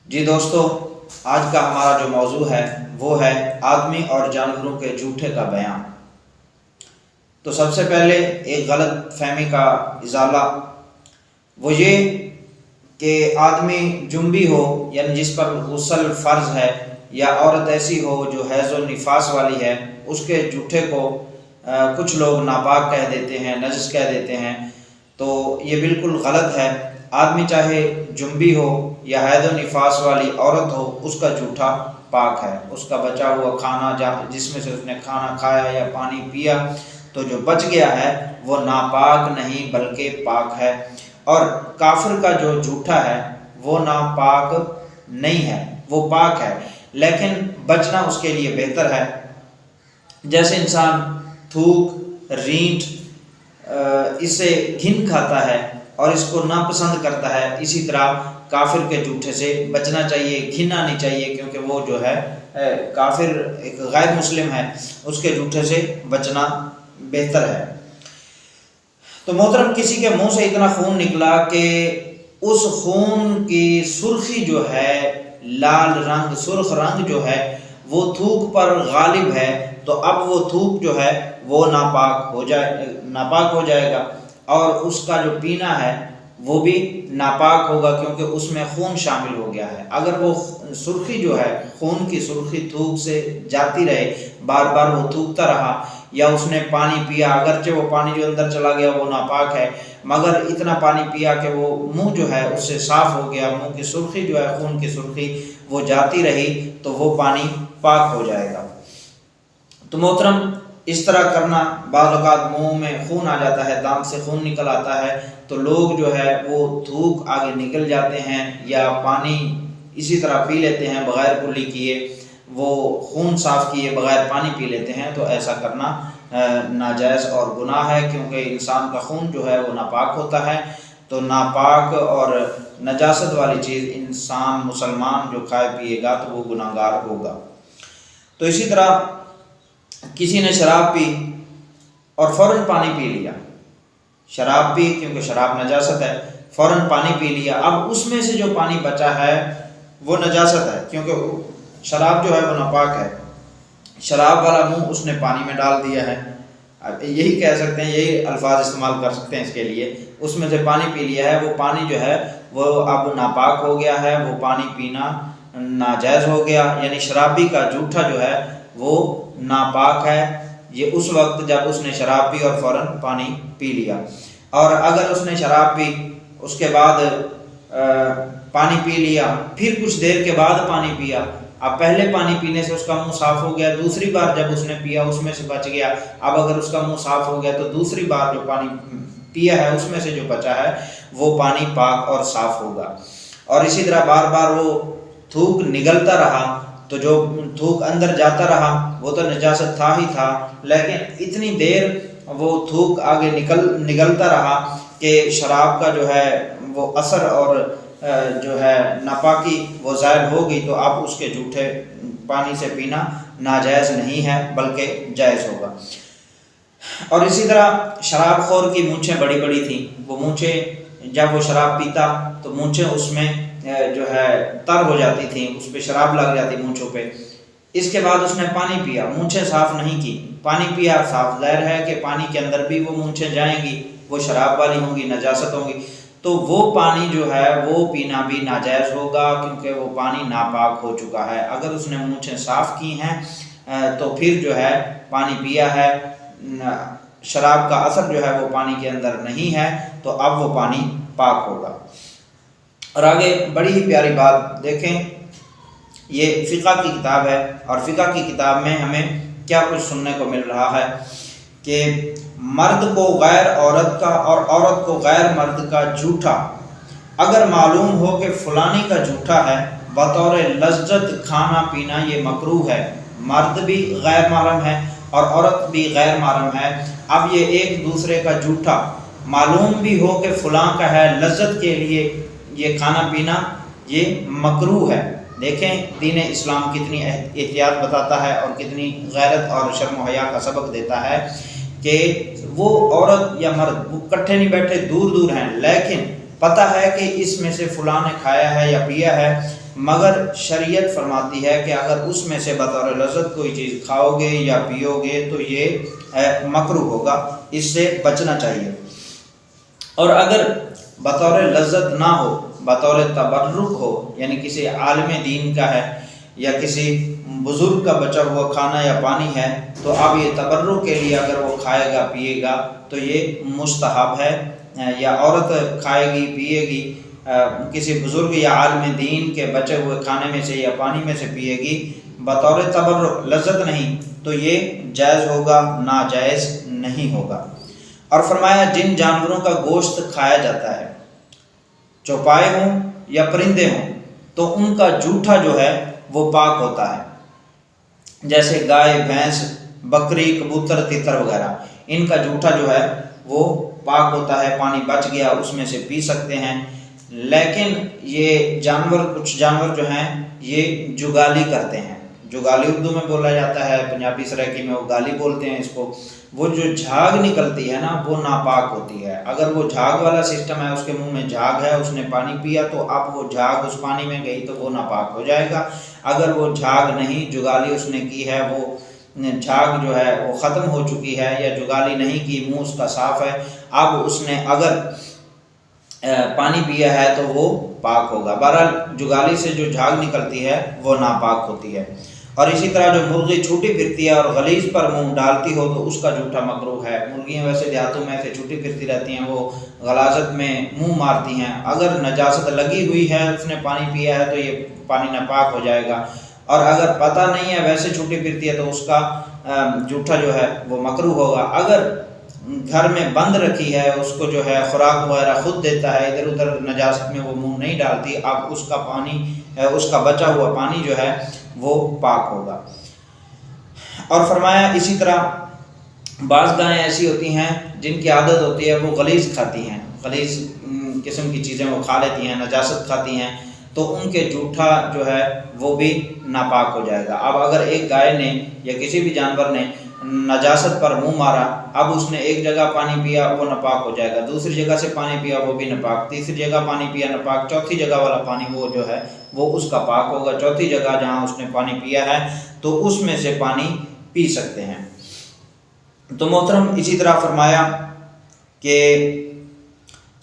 جی دوستو، آج کا ہمارا جو موضوع ہے وہ ہے آدمی اور جانوروں کے جھوٹے کا بیان۔ تو سب سے پہلے ایک غلط فہمی کا ازالہ وہ یہ کہ آدمی جنبی ہو، یعنی جس پر غسل فرض ہے، یا عورت ایسی ہو جو حیض و نفاس والی ہے، اس کے جھوٹے کو کچھ لوگ ناپاک کہہ دیتے ہیں، نجس کہہ دیتے ہیں۔ تو یہ بالکل غلط ہے۔ آدمی چاہے جنبی ہو یا حیض و نفاس والی عورت ہو، اس کا جھوٹا پاک ہے۔ اس کا بچا ہوا کھانا جس میں سے اس نے کھانا کھایا یا پانی پیا، تو جو بچ گیا ہے وہ ناپاک نہیں بلکہ پاک ہے۔ اور کافر کا جو جھوٹا ہے وہ ناپاک نہیں ہے، وہ پاک ہے، لیکن بچنا اس کے لیے بہتر ہے۔ جیسے انسان تھوک، رینٹ، اسے گھن کھاتا ہے اور اس کو ناپسند کرتا ہے، اسی طرح کافر کے جھوٹے سے بچنا چاہیے، گھننا نہیں چاہیے، کیونکہ وہ جو ہے کافر ایک غیر مسلم ہے، اس کے جھوٹے سے بچنا بہتر ہے۔ تو محترم، کسی کے منہ سے اتنا خون نکلا کہ اس خون کی سرخی جو ہے، لال رنگ، سرخ رنگ جو ہے وہ تھوک پر غالب ہے، تو اب وہ تھوک جو ہے وہ ناپاک ہو جائے گا، اور اس کا جو پینا ہے وہ بھی ناپاک ہوگا، کیونکہ اس میں خون شامل ہو گیا ہے۔ اگر وہ سرخی جو ہے، خون کی سرخی تھوک سے جاتی رہے، بار بار وہ تھوکتا رہا، یا اس نے پانی پیا، اگرچہ وہ پانی جو اندر چلا گیا وہ ناپاک ہے، مگر اتنا پانی پیا کہ وہ منہ جو ہے اس سے صاف ہو گیا، منہ کی سرخی جو ہے، خون کی سرخی وہ جاتی رہی، تو وہ پانی پاک ہو جائے گا۔ تو محترم، اس طرح کرنا، بعض اوقات منہ میں خون آ جاتا ہے، دانت سے خون نکل آتا ہے، تو لوگ جو ہے وہ تھوک آگے نکل جاتے ہیں یا پانی اسی طرح پی لیتے ہیں بغیر کلی کیے، وہ خون صاف کیے بغیر پانی پی لیتے ہیں۔ تو ایسا کرنا ناجائز اور گناہ ہے، کیونکہ انسان کا خون جو ہے وہ ناپاک ہوتا ہے۔ تو ناپاک اور نجاست والی چیز انسان مسلمان جو کھائے پیے گا تو وہ گناہ گار ہوگا۔ تو اسی طرح کسی نے شراب پی اور فوراً پانی پی لیا، شراب پی، کیونکہ شراب نجاست ہے، فوراً پانی پی لیا، اب اس میں سے جو پانی بچا ہے وہ نجاست ہے، کیونکہ شراب جو ہے وہ ناپاک ہے، شراب والا منہ اس نے پانی میں ڈال دیا ہے، اب یہی کہہ سکتے ہیں، یہی الفاظ استعمال کر سکتے ہیں اس کے لیے، اس میں سے پانی پی لیا ہے، وہ پانی جو ہے وہ اب ناپاک ہو گیا ہے، وہ پانی پینا ناجائز ہو گیا، یعنی شرابی کا جھوٹا جو ہے وہ ناپاک ہے، یہ اس وقت جب اس نے شراب پی اور فوراً پانی پی لیا۔ اور اگر اس نے شراب پی، اس کے بعد پانی پی لیا، پھر کچھ دیر کے بعد پانی پیا، اب پہلے پانی پینے سے اس کا منہ صاف ہو گیا، دوسری بار جب اس نے پیا اس میں سے بچ گیا، اب اگر اس کا منہ صاف ہو گیا تو دوسری بار جو پانی پیا ہے اس میں سے جو بچا ہے وہ پانی پاک اور صاف ہوگا۔ اور اسی طرح بار بار وہ تھوک نگلتا رہا، تو جو تھوک اندر جاتا رہا وہ تو نجاست تھا ہی تھا، لیکن اتنی دیر وہ تھوک آگے نگلتا رہا کہ شراب کا جو ہے وہ اثر اور جو ہے ناپاکی وہ ظاہر ہو گئی، تو اب اس کے جھوٹے پانی سے پینا ناجائز نہیں ہے بلکہ جائز ہوگا۔ اور اسی طرح شراب خور کی مونچھیں بڑی بڑی تھیں، وہ مونچھیں جب وہ شراب پیتا تو مونچھیں اس میں جو ہے تر ہو جاتی تھیں، اس پہ شراب لگ جاتی مونچھوں پہ، اس کے بعد اس نے پانی پیا، مونچھیں صاف نہیں کی، پانی پیا صاف، ظاہر ہے کہ پانی کے اندر بھی وہ مونچھیں جائیں گی، وہ شراب والی ہوں گی، نجاست ہوں گی، تو وہ پانی جو ہے وہ پینا بھی ناجائز ہوگا، کیونکہ وہ پانی ناپاک ہو چکا ہے۔ اگر اس نے مونچھیں صاف کی ہیں تو پھر جو ہے پانی پیا ہے، شراب کا اثر جو ہے وہ پانی کے اندر نہیں ہے، تو اب وہ پانی پاک ہوگا۔ اور آگے بڑی ہی پیاری بات دیکھیں، یہ فقہ کی کتاب ہے، اور فقہ کی کتاب میں ہمیں کیا کچھ سننے کو مل رہا ہے کہ مرد کو غیر عورت کا اور عورت کو غیر مرد کا جھوٹا اگر معلوم ہو کہ فلانی کا جھوٹا ہے، بطور لذت کھانا پینا یہ مکروہ ہے، مرد بھی غیر محرم ہے اور عورت بھی غیر محرم ہے، اب یہ ایک دوسرے کا جھوٹا معلوم بھی ہو کہ فلاں کا ہے، لذت کے لیے یہ کھانا پینا یہ مکروہ ہے۔ دیکھیں دین اسلام کتنی احتیاط بتاتا ہے اور کتنی غیرت اور شرم و حیا کا سبق دیتا ہے کہ وہ عورت یا مرد وہ کٹھے نہیں بیٹھے، دور دور ہیں، لیکن پتہ ہے کہ اس میں سے فلاں نے کھایا ہے یا پیا ہے، مگر شریعت فرماتی ہے کہ اگر اس میں سے بطور لذت کوئی چیز کھاؤ گے یا پیو گے تو یہ مکروہ ہوگا، اس سے بچنا چاہیے۔ اور اگر بطور لذت نہ ہو، بطور تبرک ہو، یعنی کسی عالم دین کا ہے یا کسی بزرگ کا بچا ہوا کھانا یا پانی ہے، تو اب یہ تبرک کے لیے اگر وہ کھائے گا پیے گا تو یہ مستحب ہے، یا عورت کھائے گی پیے گی کسی بزرگ یا عالم دین کے بچے ہوئے کھانے میں سے یا پانی میں سے پیے گی بطور تبرک، لذت نہیں، تو یہ جائز ہوگا، ناجائز نہیں ہوگا۔ اور فرمایا جن جانوروں کا گوشت کھایا جاتا ہے، چوپائے ہوں یا پرندے ہوں، تو ان کا جوٹھا جو ہے وہ پاک ہوتا ہے، جیسے گائے، بھینس، بکری، کبوتر، تیتر وغیرہ، ان کا جوٹھا جو ہے وہ پاک ہوتا ہے، پانی بچ گیا اس میں سے پی سکتے ہیں۔ لیکن یہ جانور، کچھ جانور جو ہیں یہ جگالی کرتے ہیں، جگالی اردو میں بولا جاتا ہے، پنجابی سرائکی میں وہ گالی بولتے ہیں اس کو، وہ جو جھاگ نکلتی ہے نا وہ ناپاک ہوتی ہے۔ اگر وہ جھاگ والا سسٹم ہے، اس کے منہ میں جھاگ ہے، اس نے پانی پیا تو اب وہ جھاگ اس پانی میں گئی تو وہ ناپاک ہو جائے گا۔ اگر وہ جھاگ نہیں، جگالی اس نے کی ہے، وہ جھاگ جو ہے وہ ختم ہو چکی ہے، یا جگالی نہیں کی، منہ اس کا صاف ہے، اب اس نے اگر پانی پیا ہے تو وہ پاک ہوگا۔ بہرحال جگالی سے جو جھاگ نکلتی ہے وہ ناپاک ہوتی ہے۔ اور اسی طرح جو مرغی چھوٹی پھرتی ہے اور غلیظ پر منہ ڈالتی ہو تو اس کا جوٹھا مکروہ ہے۔ مرغیاں ویسے دیہاتوں میں ایسے چھوٹی پھرتی رہتی ہیں، وہ غلاظت میں منہ مارتی ہیں، اگر نجاست لگی ہوئی ہے، اس نے پانی پیا ہے تو یہ پانی ناپاک ہو جائے گا، اور اگر پتہ نہیں ہے ویسے چھوٹی پھرتی ہے تو اس کا جوٹھا جو ہے وہ مکروہ ہوگا۔ اگر گھر میں بند رکھی ہے، اس کو جو ہے خوراک وغیرہ خود دیتا ہے، ادھر ادھر نجاست میں وہ منہ نہیں ڈالتی، اب اس کا پانی، اس کا بچا ہوا پانی جو ہے وہ پاک ہوگا۔ اور فرمایا اسی طرح بعض گائیں ایسی ہوتی ہیں جن کی عادت ہوتی ہے وہ غلیظ کھاتی ہیں، غلیظ قسم کی چیزیں وہ کھا لیتی ہیں، نجاست کھاتی ہیں، تو ان کے جوٹھا جو ہے وہ بھی ناپاک ہو جائے گا۔ اب اگر ایک گائے نے یا کسی بھی جانور نے نجاست پر منہ مارا، اب اس نے ایک جگہ پانی پیا وہ ناپاک ہو جائے گا، دوسری جگہ سے پانی پیا وہ بھی ناپاک، تیسری جگہ پانی پیا ناپاک، چوتھی جگہ والا پانی وہ جو ہے وہ اس کا پاک ہوگا۔ چوتھی جگہ جہاں اس نے پانی پیا ہے تو اس میں سے پانی پی سکتے ہیں۔ تو محترم اسی طرح فرمایا کہ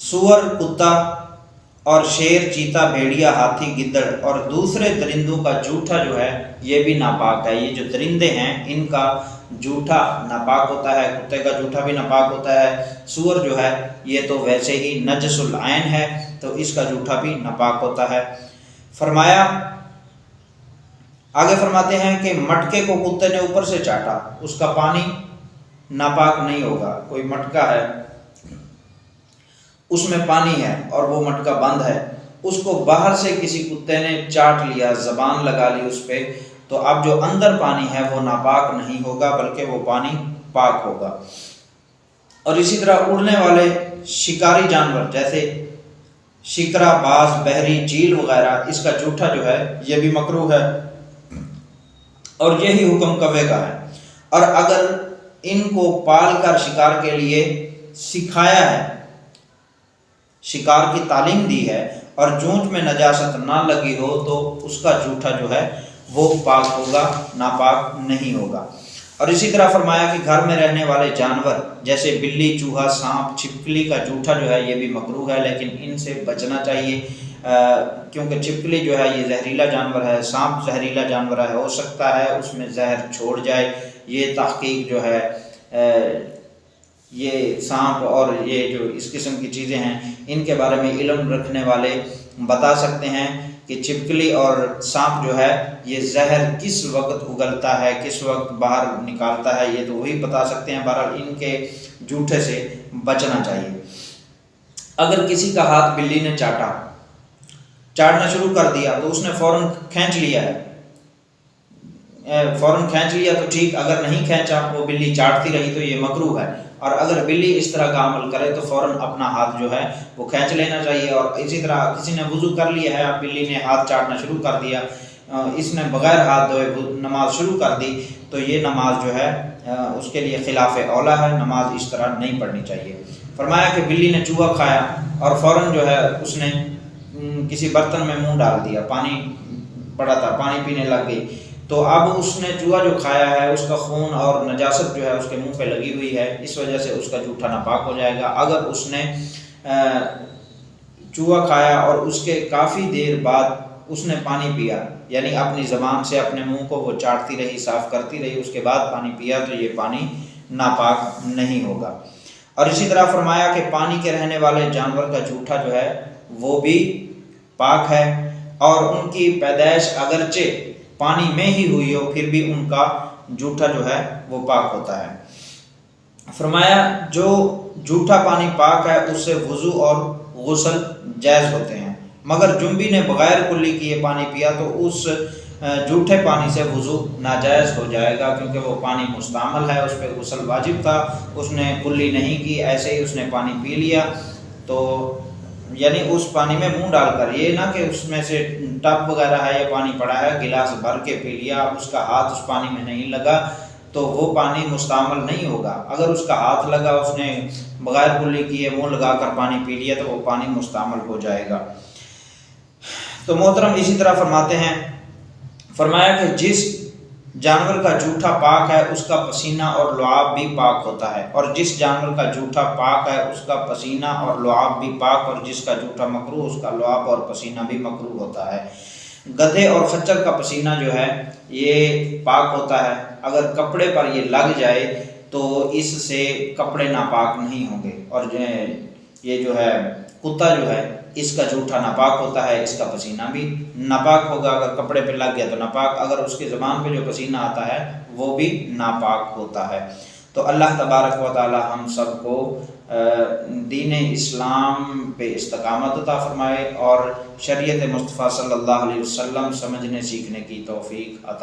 سور، کتا اور شیر، چیتا، بھیڑیا، ہاتھی، گدڑ اور دوسرے درندوں کا جوٹھا جو ہے یہ بھی ناپاک ہے۔ یہ جو درندے ہیں ان کا جوٹھا ناپاک ہوتا ہے، کتے کا جوٹھا بھی ناپاک ہوتا ہے، سور جو ہے یہ تو ویسے ہی نجس العین ہے تو اس کا جوٹھا بھی ناپاک ہوتا ہے۔ فرمایا آگے فرماتے ہیں کہ مٹکے کو کتے نے اوپر سے چاٹا، اس کا پانی ناپاک نہیں ہوگا۔ کوئی مٹکا ہے، اس میں پانی ہے اور وہ مٹکا بند ہے، اس کو باہر سے کسی کتے نے چاٹ لیا، زبان لگا لی اس پہ، تو اب جو اندر پانی ہے وہ ناپاک نہیں ہوگا بلکہ وہ پانی پاک ہوگا۔ اور اسی طرح اڑنے والے شکاری جانور جیسے شکرا، باز، بحری، چیل وغیرہ، اس کا جوٹھا جو ہے یہ بھی مکروہ ہے، اور یہی حکم کوے کا ہے۔ اور اگر ان کو پال کر شکار کے لیے سکھایا ہے، شکار کی تعلیم دی ہے، اور چونچ میں نجاست نہ لگی ہو تو اس کا جوٹھا جو ہے وہ پاک ہوگا، ناپاک نہیں ہوگا۔ اور اسی طرح فرمایا کہ گھر میں رہنے والے جانور جیسے بلی، چوہا، سانپ، چھپکلی کا جوٹھا جو ہے یہ بھی مکروہ ہے، لیکن ان سے بچنا چاہیے، کیونکہ چھپکلی جو ہے یہ زہریلا جانور ہے، سانپ زہریلا جانور ہے، ہو سکتا ہے اس میں زہر چھوڑ جائے۔ یہ تحقیق جو ہے یہ سانپ اور یہ جو اس قسم کی چیزیں ہیں ان کے بارے میں علم رکھنے والے بتا سکتے ہیں کہ چھپکلی اور سانپ جو ہے یہ زہر کس وقت اگلتا ہے، کس وقت باہر نکالتا ہے، یہ تو وہی بتا سکتے ہیں۔ بہرحال ان کے جوٹھے سے بچنا چاہیے۔ اگر کسی کا ہاتھ بلی نے چاٹنا شروع کر دیا تو اس نے فوراً کھینچ لیا ہے، فوراً کھینچ لیا تو ٹھیک، اگر نہیں کھینچا وہ بلی چاٹتی رہی تو یہ مکروہ ہے۔ اور اگر بلی اس طرح کا عمل کرے تو فوراً اپنا ہاتھ جو ہے وہ کھینچ لینا چاہیے۔ اور اسی طرح کسی نے وضو کر لیا ہے، اب بلی نے ہاتھ چاٹنا شروع کر دیا، اس نے بغیر ہاتھ دھوئے نماز شروع کر دی تو یہ نماز جو ہے اس کے لیے خلاف اولا ہے، نماز اس طرح نہیں پڑھنی چاہیے۔ فرمایا کہ بلی نے چوہا کھایا اور فوراً جو ہے اس نے کسی برتن میں منہ ڈال دیا، پانی پڑا تھا، پانی پینے لگ گئی، تو اب اس نے چوہا جو کھایا ہے اس کا خون اور نجاست جو ہے اس کے منہ پہ لگی ہوئی ہے، اس وجہ سے اس کا جھوٹا ناپاک ہو جائے گا۔ اگر اس نے چوہا کھایا اور اس کے کافی دیر بعد اس نے پانی پیا، یعنی اپنی زبان سے اپنے منہ کو وہ چاٹتی رہی، صاف کرتی رہی، اس کے بعد پانی پیا، تو یہ پانی ناپاک نہیں ہوگا۔ اور اسی طرح فرمایا کہ پانی کے رہنے والے جانور کا جھوٹا جو ہے وہ بھی پاک ہے، اور ان کی پیدائش اگرچہ پانی میں ہی ہوئی ہو پھر بھی ان کا جھوٹا جو ہے وہ پاک ہوتا ہے۔ فرمایا جو جھوٹا پانی پاک ہے اس سے وضو اور غسل جائز ہوتے ہیں، مگر جنبی نے بغیر کلی کیے پانی پیا تو اس جھوٹے پانی سے وضو ناجائز ہو جائے گا، کیونکہ وہ پانی مستعمل ہے، اس پہ غسل واجب تھا، اس نے کلی نہیں کی، ایسے ہی اس نے پانی پی لیا، تو یعنی اس پانی میں منہ ڈال کر، یہ نہ کہ اس میں سے ٹب وغیرہ ہے یا پانی پڑا ہے گلاس بھر کے پی لیا، اس کا ہاتھ اس پانی میں نہیں لگا تو وہ پانی مستعمل نہیں ہوگا۔ اگر اس کا ہاتھ لگا، اس نے بغیر کلی کیے منہ لگا کر پانی پی لیا تو وہ پانی مستعمل ہو جائے گا۔ تو محترم اسی طرح فرماتے ہیں، فرمایا کہ جس جانور کا جھوٹا پاک ہے اس کا پسینہ اور لعاب بھی پاک ہوتا ہے، اور جس جانور کا جھوٹا پاک ہے اس کا پسینہ اور لعاب بھی پاک، اور جس کا جھوٹا مکروہ اس کا لعاب اور پسینہ بھی مکروہ ہوتا ہے۔ گدھے اور خچر کا پسینہ جو ہے یہ پاک ہوتا ہے، اگر کپڑے پر یہ لگ جائے تو اس سے کپڑے ناپاک نہیں ہوں گے، اور یہ جو ہے کتا جو ہے اس کا جھوٹا ناپاک ہوتا ہے، اس کا پسینہ بھی ناپاک ہوگا، اگر کپڑے پہ لگ گیا تو ناپاک، اگر اس کی زبان پہ جو پسینہ آتا ہے وہ بھی ناپاک ہوتا ہے۔ تو اللہ تبارک و تعالی ہم سب کو دین اسلام پہ استقامت عطا فرمائے اور شریعت مصطفیٰ صلی اللہ علیہ وسلم سمجھنے سیکھنے کی توفیق عطا